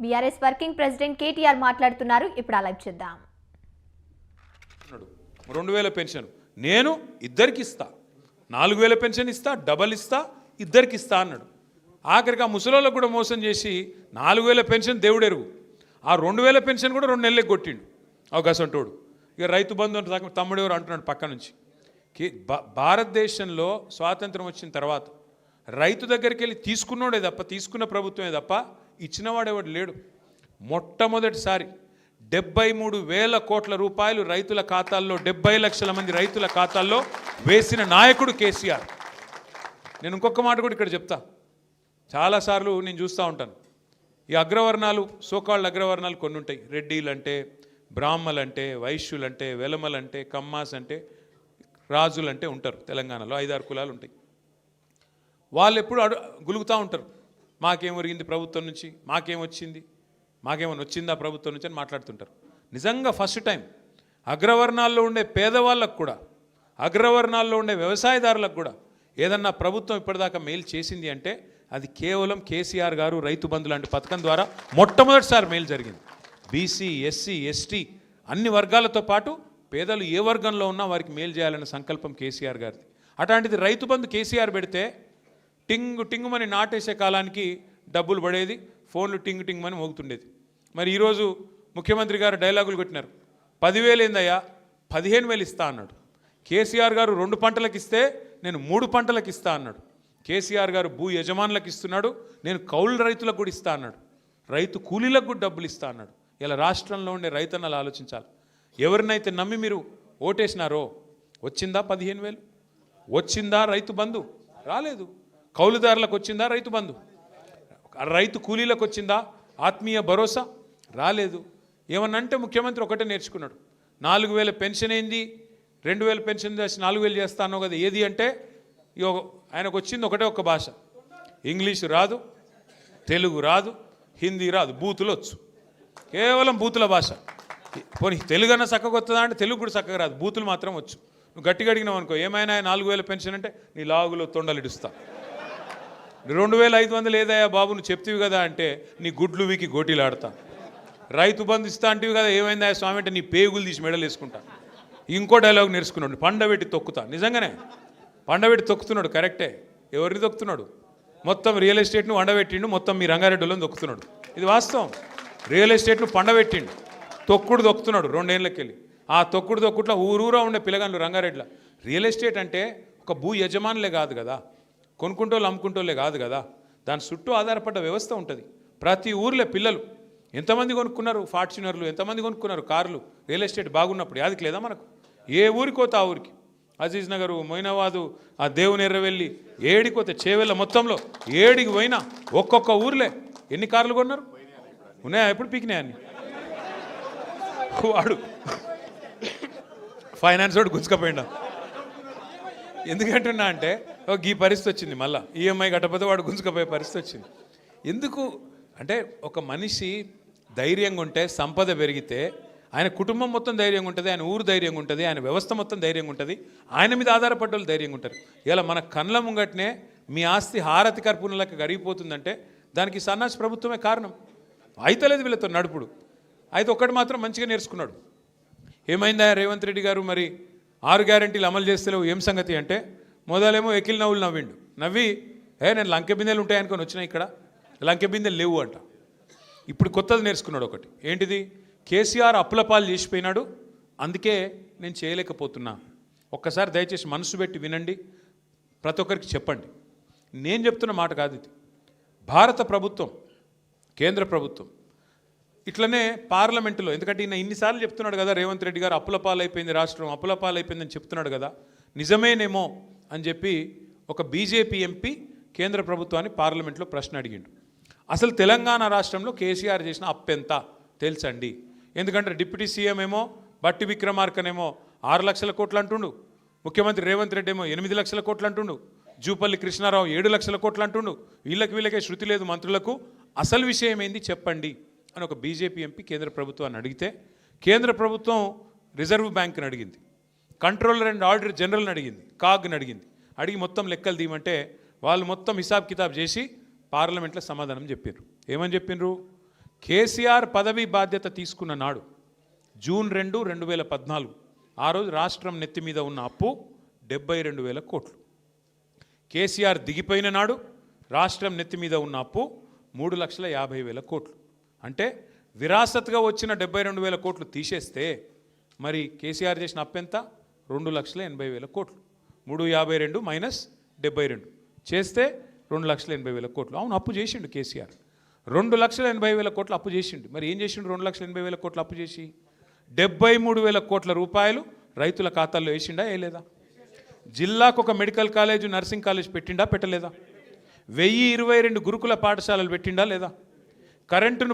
BRS working president KTR మాట్లాడుతున్నారు. ఇప్పుడు అలా చూద్దాం. 2000 పెన్షన్ నేను ఇద్దరికి ఇస్తా, 4000 పెన్షన్ ఇస్తా, డబల్ ఇస్తా, ఇద్దరికి ఇస్తా అన్నాడు. ఆఖరికి ఆ ముసలోళ్ళకు కూడా మోసం చేసి 4000 పెన్షన్ దేవుడెరుగు, ఆ 2000 పెన్షన్ కూడా 2 నెలలకు కొట్టిండు అవకాశంటోడు. ఇక రైతు బంధు అంటే తమ్ముడు ఎవరు అంటున్నాడు పక్క నుంచి. భారతదేశంలో స్వాతంత్రం వచ్చిన తర్వాత రైతు దగ్గరికి వెళ్ళి తీసుకున్నోడే తప్ప, తీసుకున్న ప్రభుత్వమే తప్ప ఇచ్చినవాడేవాడు లేడు. మొట్టమొదటిసారి 73,000 కోట్ల రూపాయలు రైతుల ఖాతాల్లో, 70 లక్షల మంది రైతుల ఖాతాల్లో వేసిన నాయకుడు కేసీఆర్. నేను ఇంకొక మాట కూడా ఇక్కడ చెప్తా. చాలాసార్లు నేను చూస్తూ ఉంటాను, ఈ అగ్రవర్ణాలు, సోకాళ్ళ అగ్రవర్ణాలు కొన్ని ఉంటాయి. రెడ్డిలంటే, బ్రాహ్మలంటే, వైశ్యులంటే, వెలమలంటే, కమ్మాస్ అంటే, రాజులంటే ఉంటారు. తెలంగాణలో 5-6 కులాలు ఉంటాయి. వాళ్ళు ఎప్పుడు గులుగుతూ ఉంటారు, మాకేం ఒరిగింది ప్రభుత్వం నుంచి, మాకేమొచ్చింది, మాకేమైనా వచ్చిందా ప్రభుత్వం నుంచి అని మాట్లాడుతుంటారు. నిజంగా ఫస్ట్ టైం అగ్రవర్ణాల్లో ఉండే పేదవాళ్ళకు కూడా, అగ్రవర్ణాల్లో ఉండే వ్యవసాయదారులకు కూడా ఏదన్నా ప్రభుత్వం ఇప్పటిదాకా మేలు చేసింది అంటే అది కేవలం కేసీఆర్ గారు రైతు బంధు లాంటి పథకం ద్వారా మొట్టమొదటిసారి మేలు జరిగింది. బీసీ, ఎస్సీ, ఎస్టీ అన్ని వర్గాలతో పాటు పేదలు ఏ వర్గంలో ఉన్నా వారికి మేలు చేయాలనే సంకల్పం కేసీఆర్ గారిది. అట్లాంటిది రైతు బంధు కేసీఆర్ పెడితే టింగు టింగుమని నాటేసే కాలానికి డబ్బులు పడేది, ఫోన్లు టింగు టింగుమని మోగుతుండేది. మరి ఈరోజు ముఖ్యమంత్రి గారు డైలాగులు కొట్టినారు. 10,000 ఏందయ్యా, 15,000 ఇస్తా అన్నాడు. కేసీఆర్ గారు 2 పంటలకు ఇస్తే నేను 3 పంటలకు ఇస్తా అన్నాడు. కేసీఆర్ గారు భూ యజమానులకు ఇస్తున్నాడు, నేను కౌలు రైతులకు కూడా ఇస్తా అన్నాడు. రైతు కూలీలకు కూడా డబ్బులు ఇస్తా అన్నాడు. ఇలా రాష్ట్రంలో ఉండే రైతన్నలు ఆలోచించాలి. ఎవరినైతే నమ్మి మీరు ఓటేసినారో వచ్చిందా 15,000? వచ్చిందా రైతు బంధు? రాలేదు. కౌలుదారులకు వచ్చిందా రైతు బంధు? రైతు కూలీలకు వచ్చిందా ఆత్మీయ భరోసా? రాలేదు. ఏమన్నంటే ముఖ్యమంత్రి ఒకటే నేర్చుకున్నాడు. 4,000 పెన్షన్ ఏంది, 2,000 పెన్షన్ చేసి 4,000 చేస్తానో కదా ఏది అంటే, ఆయనకు వచ్చింది ఒక భాష. ఇంగ్లీషు రాదు, తెలుగు రాదు, హిందీ రాదు, బూతులు వచ్చు. కేవలం బూతుల భాష. పోనీ తెలుగు అన్న చక్కగా వస్తుందా అంటే తెలుగు కూడా చక్కగా రాదు, బూతులు మాత్రం వచ్చు. నువ్వు గట్టిగా అడిగినావు అనుకో, ఏమైనా 4,000 పెన్షన్ అంటే నీ లాగులో తొండలిడుస్తా. 2,500 ఏదయ్యా బాబు నువ్వు చెప్తివి కదా అంటే నీ గుడ్లు వీకి గోటీలు ఆడతా. రైతు బంధు ఇస్తా అంటివి కదా, ఏమైందా స్వామి అంటే నీ పేగులు తీసి మెడలు వేసుకుంటా. ఇంకో డైలాగ్ నేర్చుకున్నాడు, పండబెట్టి తొక్కుతా. నిజంగానే పండబెట్టి తొక్కుతున్నాడు, కరెక్టే. ఎవరిని తొక్కుతున్నాడు? మొత్తం రియల్ ఎస్టేట్ను వండబెట్టిండు, మొత్తం మీ రంగారెడ్డిలోని తొక్కుతున్నాడు. ఇది వాస్తవం. రియల్ ఎస్టేట్ను పండబెట్టిండు, తొక్కుడు తొక్కుతున్నాడు 2 ఏళ్ళకి వెళ్ళి. ఆ తొక్కుట్లో ఊరూరా ఉండే పిల్లగాళ్ళు రంగారెడ్డిలో. రియల్ ఎస్టేట్ అంటే ఒక భూ యజమానులే కాదు కదా, కొనుక్కుంటోళ్ళు అమ్ముకుంటోళ్ళే కాదు కదా, దాని చుట్టూ ఆధారపడ్డ వ్యవస్థ ఉంటుంది. ప్రతి ఊర్లో పిల్లలు ఎంతమంది కొనుక్కున్నారు ఫార్చునర్లు, ఎంతమంది కొనుక్కున్నారు కార్లు, రియల్ ఎస్టేట్ బాగున్నప్పుడు. యాదికి లేదా మనకు? ఏ ఊరికోతే ఆ ఊరికి, అజీజ్ నగరు, మొయినాబాదు, ఆ దేవుని ఎర్రవెల్లి, ఏడికోతే చేవెళ్ళ మొత్తంలో ఏడికి పోయినా ఒక్కొక్క ఊర్లే ఎన్ని కార్లు కొన్నారు? ఉన్నాయా? ఎప్పుడు పీకినాయన్ని? వాడు ఫైనాన్స్ వాడు గుంజుకపోయిండా. ఎందుకంటున్నా అంటే ఈ పరిస్థితి వచ్చింది. మళ్ళీ ఈఎంఐ కట్టకపోతే వాడు గుంజుకపోయే పరిస్థితి వచ్చింది. ఎందుకు అంటే ఒక మనిషి ధైర్యంగా ఉంటే, సంపద పెరిగితే ఆయన కుటుంబం మొత్తం ధైర్యంగా ఉంటుంది, ఆయన ఊరు ధైర్యంగా ఉంటుంది, ఆయన వ్యవస్థ మొత్తం ధైర్యంగా ఉంటుంది, ఆయన మీద ఆధారపడ్డ వాళ్ళు ధైర్యంగా ఉంటారు. ఇలా మన కళ్ళ ముంగట్నే మీ ఆస్తి హారతి కర్పూరంలోకి కరిగిపోతుందంటే దానికి సన్నాసి ప్రభుత్వమే కారణం. అయితలేదు వీళ్ళతో నడుపుడు. అయితే ఒక్కటి మాత్రం మంచిగా నేర్చుకున్నాడు. ఏమైందా రేవంత్ రెడ్డి గారు, మరి 6 గ్యారెంటీలు అమలు చేస్తలేవు ఏం సంగతి అంటే, మొదలేమో ఎకిల్ నవ్వులు నవ్వి నేను లంకె బిందెలు ఉంటాయనుకొని వచ్చినా, ఇక్కడ లంకె బిందెలు లేవు అంట. ఇప్పుడు కొత్తది నేర్చుకున్నాడు ఒకటి. ఏంటిది? కేసీఆర్ అప్పుల పాలు చేసిపోయినాడు, అందుకే నేను చేయలేకపోతున్నా. ఒక్కసారి దయచేసి మనసు పెట్టి వినండి, ప్రతి ఒక్కరికి చెప్పండి. నేను చెప్తున్న మాట కాదు ఇది. భారత ప్రభుత్వం, కేంద్ర ప్రభుత్వం ఇట్లనే పార్లమెంటులో, ఎందుకంటే ఈయన ఇన్నిసార్లు చెప్తున్నాడు కదా రేవంత్ రెడ్డి గారు అప్పుల పాలైపోయింది రాష్ట్రం, అప్పుల పాలైపోయిందని చెప్తున్నాడు కదా, నిజమేనేమో అని చెప్పి ఒక బీజేపీ ఎంపీ కేంద్ర ప్రభుత్వాన్ని పార్లమెంట్లో ప్రశ్న అడిగిండు. అసలు తెలంగాణ రాష్ట్రంలో కేసీఆర్ చేసిన అప్పెంత తెలుసండి? ఎందుకంటే డిప్యూటీ సీఎం ఏమో బట్టి విక్రమార్కనేమో 6 లక్షల కోట్లు అంటుండు, ముఖ్యమంత్రి రేవంత్ రెడ్డి ఏమో 8 లక్షల కోట్లు అంటుండు, జూపల్లి కృష్ణారావు 7 లక్షల కోట్లు అంటుండు. వీళ్ళకే శృతి లేదు మంత్రులకు. అసలు విషయం ఏంది చెప్పండి అని ఒక బీజేపీ ఎంపీ కేంద్ర ప్రభుత్వాన్ని అడిగితే, కేంద్ర ప్రభుత్వం రిజర్వ్ బ్యాంక్ని అడిగింది, కంట్రోలర్ అండ్ ఆడిటర్ జనరల్ని అడిగింది, కాగ్ని అడిగింది. అడిగి మొత్తం లెక్కలు తీయమంటే వాళ్ళు మొత్తం హిసాబ్ కితాబ్ చేసి పార్లమెంట్లో సమాధానం చెప్పారు. ఏమని చెప్పిండ్రు? కేసీఆర్ పదవి బాధ్యత తీసుకున్న నాడు జూన్ 2, 2014 ఆ రోజు రాష్ట్రం నెత్తి మీద ఉన్న అప్పు 72,000 కోట్లు. కేసీఆర్ దిగిపోయిన నాడు రాష్ట్రం నెత్తి మీద ఉన్న అప్పు 3,50,000 కోట్లు. అంటే విరాసత్గా వచ్చిన 72,000 కోట్లు తీసేస్తే మరి కేసీఆర్ చేసిన అప్పు ఎంత? 2,80,000 కోట్లు. 352 మైనస్ 72 చేస్తే 2,80,000 కోట్లు. అవును, అప్పు చేసిండు కేసీఆర్. 2,80,000 కోట్లు అప్పు చేసిండు. మరి ఏం చేసిండు? 2,80,000 కోట్లు అప్పు చేసి 73,000 కోట్ల రూపాయలు రైతుల ఖాతాల్లో వేసిండా వేయలేదా? జిల్లాకు ఒక మెడికల్ కాలేజ్, నర్సింగ్ కాలేజ్ పెట్టిండా పెట్టలేదా? 1022 గురుకుల పాఠశాలలు పెట్టిండా లేదా? కరెంటును